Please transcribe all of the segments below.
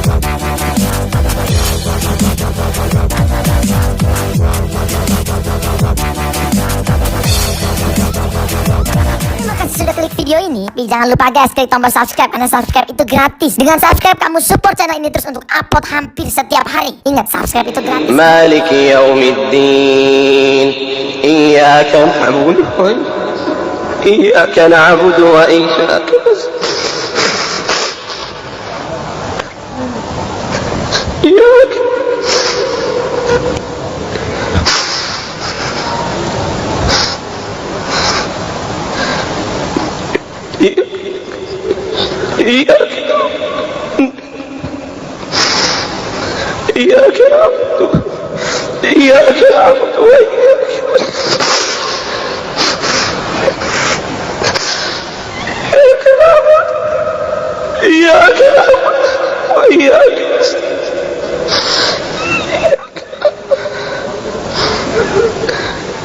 Terima kasih sudah klik video ini. Tapi jangan lupa guys, klik tombol subscribe karena subscribe itu gratis. Dengan subscribe kamu support channel ini terus untuk upload hampir setiap hari. Ingat, subscribe itu gratis. Maliki yaumiddin. Iyyaka na'budu wa iyyaka إياك نعبد وإياك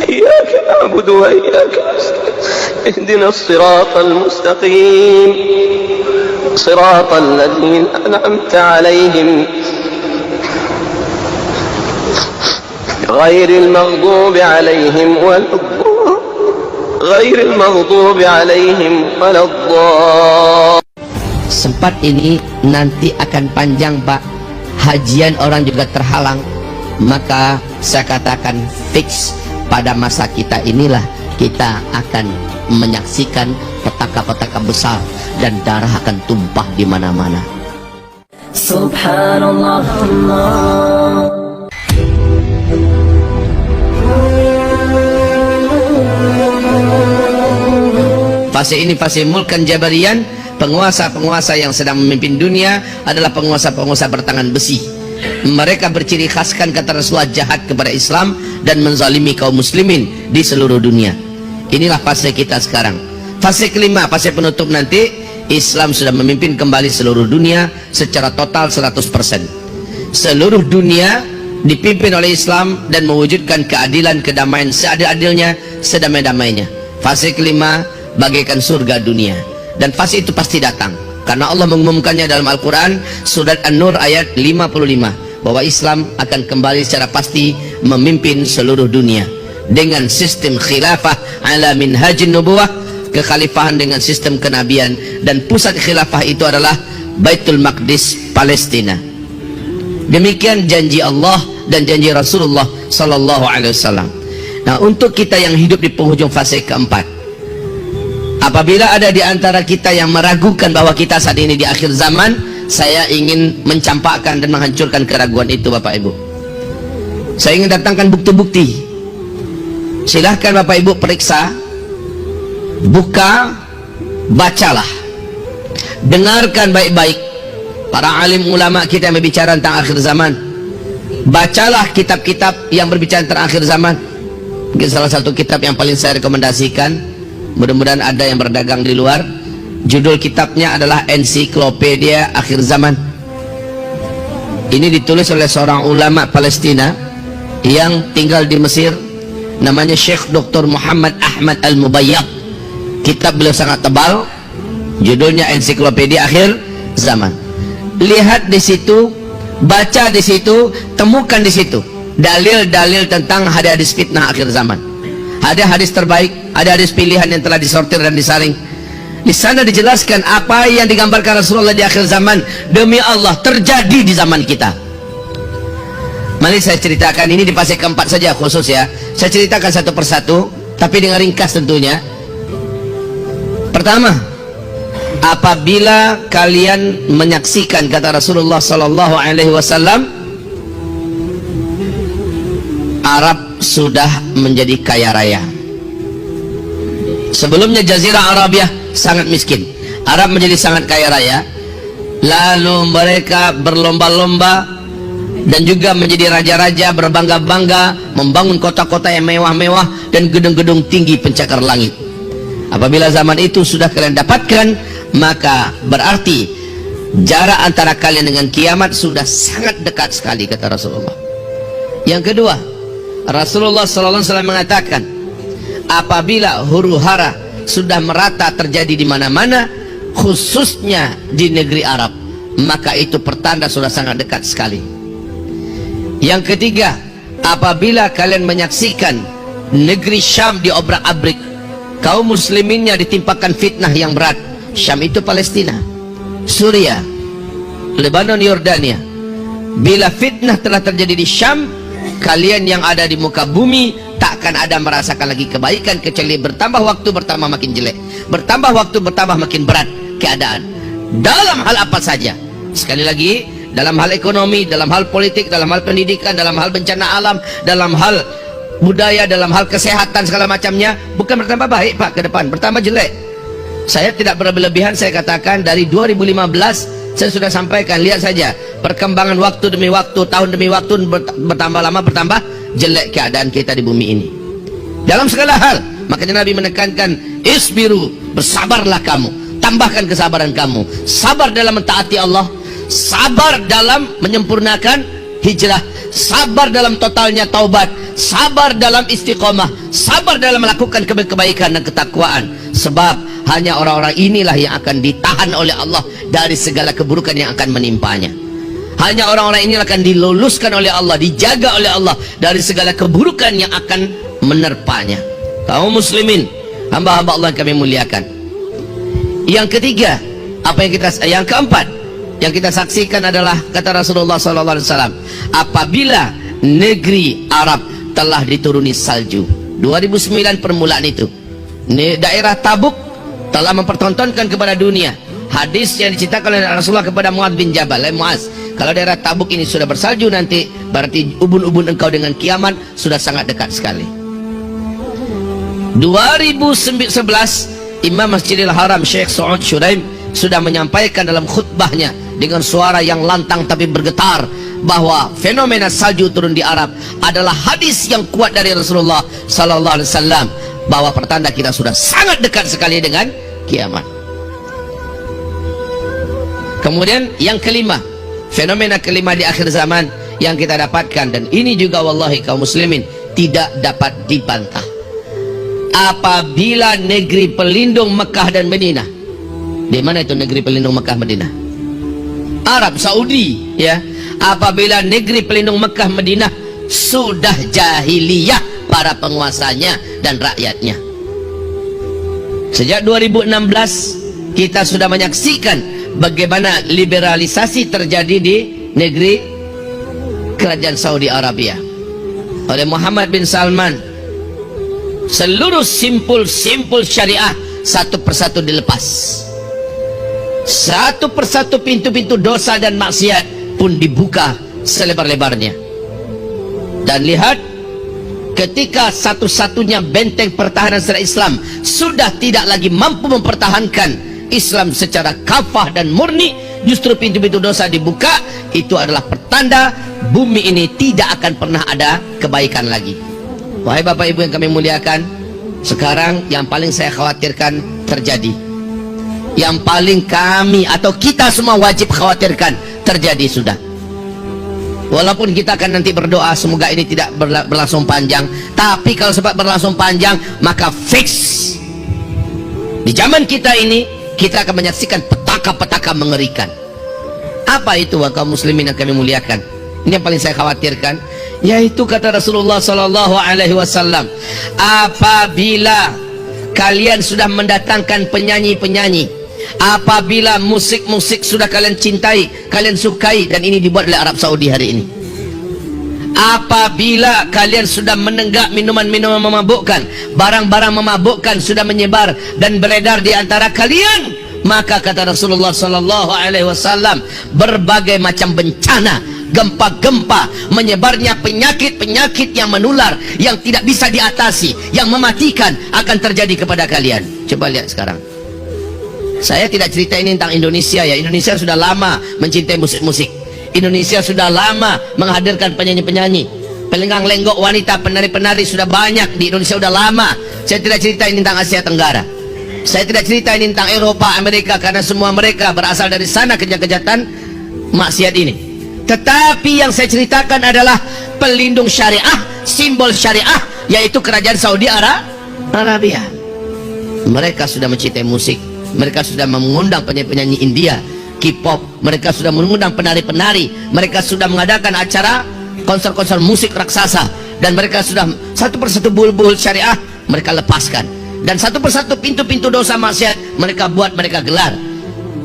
إياك نعبد وإياك نستعين اهدنا الصراط المستقيم صراط الذين أنعمت عليهم غير المغضوب عليهم ولا الضالين. Sempat ini nanti akan panjang Pak, hajian orang juga terhalang, maka saya katakan fix pada masa kita inilah kita akan menyaksikan petaka-petaka besar dan darah akan tumpah di mana-mana. Subhanallah. Fase ini fase mulkan jabarian. Penguasa-penguasa yang sedang memimpin dunia adalah penguasa-penguasa bertangan besi. Mereka berciri khaskan kata Rasulullah jahat kepada Islam dan menzalimi kaum muslimin di seluruh dunia. Inilah fase kita sekarang. Fase kelima, fase penutup nanti, Islam sudah memimpin kembali seluruh dunia secara total 100%. Seluruh dunia dipimpin oleh Islam dan mewujudkan keadilan, kedamaian seadil-adilnya, sedamai-damainya. Fase kelima bagaikan surga dunia. Dan fase itu pasti datang karena Allah mengumumkannya dalam Al-Quran surat An-Nur ayat 55 bahwa Islam akan kembali secara pasti memimpin seluruh dunia dengan sistem khilafah ala minhajin nubuwah, kekhalifahan dengan sistem kenabian, dan pusat khilafah itu adalah Baitul Maqdis, Palestina. Demikian janji Allah dan janji Rasulullah sallallahu alaihi wasallam. Nah, untuk kita yang hidup di penghujung fase keempat, apabila ada di antara kita yang meragukan bahwa kita saat ini di akhir zaman, saya ingin mencampakkan dan menghancurkan keraguan itu Bapak Ibu. Saya ingin datangkan bukti-bukti. Silahkan Bapak Ibu periksa, buka, bacalah, dengarkan baik-baik para alim ulama kita yang berbicara tentang akhir zaman. Bacalah kitab-kitab yang berbicara tentang akhir zaman. Mungkin salah satu kitab yang paling saya rekomendasikan, mudah-mudahan ada yang berdagang di luar, judul kitabnya adalah Ensiklopedia Akhir Zaman. Ini ditulis oleh seorang ulama Palestina yang tinggal di Mesir, namanya Syekh Dr. Muhammad Ahmad Al-Mubayyad. Kitab beliau sangat tebal, judulnya Ensiklopedia Akhir Zaman. Lihat di situ, baca di situ, temukan di situ dalil-dalil tentang hadis-hadis fitnah akhir zaman. Ada hadis terbaik, ada hadis pilihan yang telah disortir dan disaring. Di sana dijelaskan apa yang digambarkan Rasulullah di akhir zaman demi Allah terjadi di zaman kita. Mari saya ceritakan ini di fase keempat saja khusus ya. Saya ceritakan satu persatu, tapi dengan ringkas tentunya. Pertama, apabila kalian menyaksikan kata Rasulullah sallallahu alaihi wasallam, Arab sudah menjadi kaya raya. Sebelumnya Jazirah Arabia sangat miskin, Arab menjadi sangat kaya raya. Lalu mereka berlomba-lomba dan juga menjadi raja-raja, berbangga-bangga, membangun kota-kota yang mewah-mewah dan gedung-gedung tinggi pencakar langit. Apabila zaman itu sudah kalian dapatkan, maka berarti jarak antara kalian dengan kiamat sudah sangat dekat sekali, kata Rasulullah. Yang kedua, Rasulullah SAW mengatakan, apabila huru-hara sudah merata terjadi di mana-mana, khususnya di negeri Arab, maka itu pertanda sudah sangat dekat sekali. Yang ketiga, apabila kalian menyaksikan negeri Syam diobrak-abrik, kaum musliminnya ditimpakan fitnah yang berat. Syam itu Palestina, Suria, Lebanon, Yordania. Bila fitnah telah terjadi di Syam, kalian yang ada di muka bumi takkan ada merasakan lagi kebaikan, kecuali bertambah waktu bertambah makin jelek, bertambah waktu bertambah makin berat keadaan. Dalam hal apa saja, sekali lagi, dalam hal ekonomi, dalam hal politik, dalam hal pendidikan, dalam hal bencana alam, dalam hal budaya, dalam hal kesehatan, segala macamnya, bukan bertambah baik Pak ke depan, bertambah jelek. Saya tidak berlebihan, saya katakan dari 2015 saya sudah sampaikan, lihat saja perkembangan waktu demi waktu, tahun demi waktu, bertambah lama bertambah jelek keadaan kita di bumi ini dalam segala hal. Makanya Nabi menekankan, isbiru, bersabarlah kamu, tambahkan kesabaran kamu, sabar dalam mentaati Allah, sabar dalam menyempurnakan hijrah, sabar dalam totalnya taubat, sabar dalam istiqomah, sabar dalam melakukan kebaikan dan ketakwaan. Sebab hanya orang-orang inilah yang akan ditahan oleh Allah dari segala keburukan yang akan menimpanya. Hanya orang-orang inilah akan diluluskan oleh Allah, dijaga oleh Allah dari segala keburukan yang akan menerpanya. Kaum muslimin, hamba-hamba Allah yang kami muliakan. Yang ketiga, yang keempat yang kita saksikan adalah kata Rasulullah SAW, apabila negeri Arab telah dituruni salju. 2009 permulaan itu, daerah Tabuk telah mempertontonkan kepada dunia hadis yang diceritakan oleh Rasulullah kepada Muaz bin Jabal. Muaz, kalau daerah Tabuk ini sudah bersalju nanti, berarti ubun-ubun engkau dengan kiamat sudah sangat dekat sekali. 2011 Imam Masjidil Haram Syekh Saud Shuraim sudah menyampaikan dalam khutbahnya dengan suara yang lantang tapi bergetar bahwa fenomena salju turun di Arab adalah hadis yang kuat dari Rasulullah sallallahu alaihi wasallam, bahwa pertanda kita sudah sangat dekat sekali dengan kiamat. Kemudian yang kelima, fenomena kelima di akhir zaman yang kita dapatkan, dan ini juga wallahi kaum muslimin tidak dapat dibantah. Apabila negeri pelindung Mekah dan Madinah, di mana itu negeri pelindung Mekah Madinah? Arab Saudi, ya. Apabila negeri pelindung Mekah Madinah sudah jahiliyah para penguasanya dan rakyatnya. Sejak 2016 kita sudah menyaksikan bagaimana liberalisasi terjadi di negeri kerajaan Saudi Arabia oleh Muhammad bin Salman. Seluruh simpul-simpul syariah satu persatu dilepas, satu persatu pintu-pintu dosa dan maksiat pun dibuka selebar-lebarnya. Dan lihat, ketika satu-satunya benteng pertahanan secara Islam sudah tidak lagi mampu mempertahankan Islam secara kafah dan murni, justru pintu-pintu dosa dibuka. Itu adalah pertanda bumi ini tidak akan pernah ada kebaikan lagi. Wahai Bapak Ibu yang kami muliakan, sekarang yang paling saya khawatirkan terjadi, yang paling kami atau kita semua wajib khawatirkan terjadi sudah. Walaupun kita akan nanti berdoa semoga ini tidak berlangsung panjang, tapi kalau sempat berlangsung panjang maka fix di zaman kita ini kita akan menyaksikan petaka-petaka mengerikan. Apa itu kaum muslimin yang kami muliakan? Ini yang paling saya khawatirkan, yaitu kata Rasulullah sallallahu alaihi wasallam, apabila kalian sudah mendatangkan penyanyi-penyanyi, apabila musik-musik sudah kalian cintai, kalian sukai, dan ini dibuat oleh Arab Saudi hari ini, apabila kalian sudah menenggak minuman-minuman memabukkan, barang-barang memabukkan sudah menyebar dan beredar di antara kalian, maka kata Rasulullah sallallahu alaihi wasallam, berbagai macam bencana, gempa-gempa, menyebarnya penyakit-penyakit yang menular, yang tidak bisa diatasi, yang mematikan akan terjadi kepada kalian. Coba lihat sekarang. Saya tidak cerita ini tentang Indonesia, ya. Indonesia sudah lama mencintai musik-musik. Indonesia sudah lama menghadirkan penyanyi-penyanyi, pelenggang lenggok wanita, penari-penari sudah banyak di Indonesia, sudah lama. Saya tidak cerita ini tentang Asia Tenggara. Saya tidak cerita ini tentang Eropa, Amerika, karena semua mereka berasal dari sana kejahatan maksiat ini. Tetapi yang saya ceritakan adalah pelindung syariah, simbol syariah, yaitu kerajaan Saudi Arabia. Mereka sudah mencintai musik, mereka sudah mengundang penyanyi-penyanyi India, K-pop, mereka sudah mengundang penari-penari, mereka sudah mengadakan acara konser-konser musik raksasa, dan mereka sudah satu persatu bulbul syariah mereka lepaskan, dan satu persatu pintu-pintu dosa maksiat mereka buat, mereka gelar.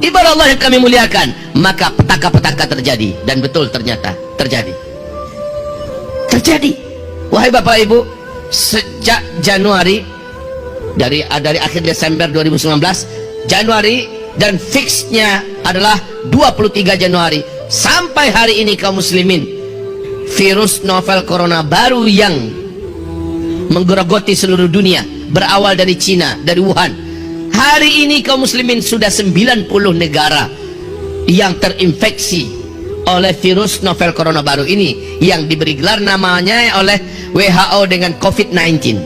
Ibarat Allah yang kami muliakan, maka petaka-petaka terjadi, dan betul ternyata terjadi. Wahai Bapak Ibu, sejak Januari, dari akhir Desember 2019, Januari, dan fixnya adalah 23 Januari sampai hari ini, kaum muslimin, virus novel corona baru yang menggerogoti seluruh dunia berawal dari Cina, dari Wuhan. Hari ini kaum muslimin sudah 90 negara yang terinfeksi oleh virus novel corona baru ini, yang diberi gelar namanya oleh WHO dengan COVID-19.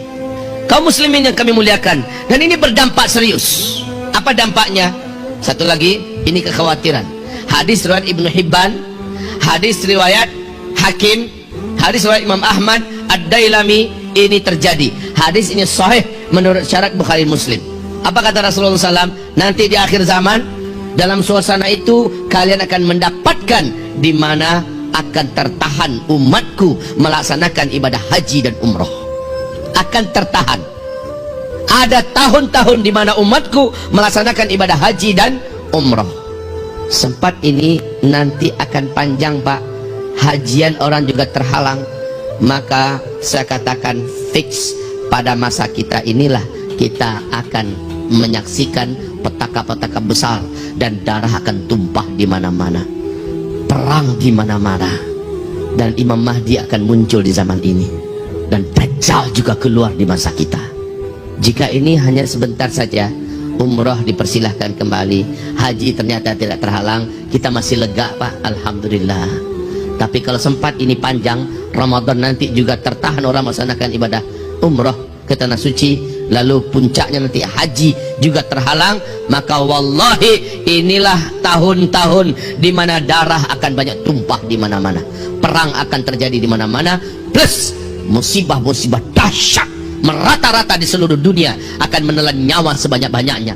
Kaum muslimin yang kami muliakan, dan ini berdampak serius. Apa dampaknya? Satu lagi, ini kekhawatiran. Hadis riwayat Ibnu Hibban, hadis riwayat Hakim, hadis riwayat Imam Ahmad, Ad-Dailami, ini terjadi. Hadis ini sahih menurut syarat Bukhari Muslim. Apa kata Rasulullah SAW? Nanti di akhir zaman, dalam suasana itu kalian akan mendapatkan di mana akan tertahan umatku melaksanakan ibadah haji dan umroh. Akan tertahan. Ada tahun-tahun di mana umatku melaksanakan ibadah haji dan umroh. Sempat ini nanti akan panjang, Pak. Hajian orang juga terhalang. Maka saya katakan fix, pada masa kita inilah kita akan menyaksikan petaka-petaka besar, dan darah akan tumpah di mana-mana, perang di mana-mana, dan Imam Mahdi akan muncul di zaman ini, dan Dajjal juga keluar di masa kita. Jika ini hanya sebentar saja, umroh dipersilahkan kembali, haji ternyata tidak terhalang, kita masih lega, Pak, alhamdulillah. Tapi kalau sempat ini panjang, Ramadan nanti juga tertahan orang melaksanakan ibadah umroh ke tanah suci, lalu puncaknya nanti haji juga terhalang, maka wallahi inilah tahun-tahun di mana darah akan banyak tumpah di mana-mana, perang akan terjadi di mana-mana, plus musibah-musibah dahsyat merata-rata di seluruh dunia akan menelan nyawa sebanyak-banyaknya.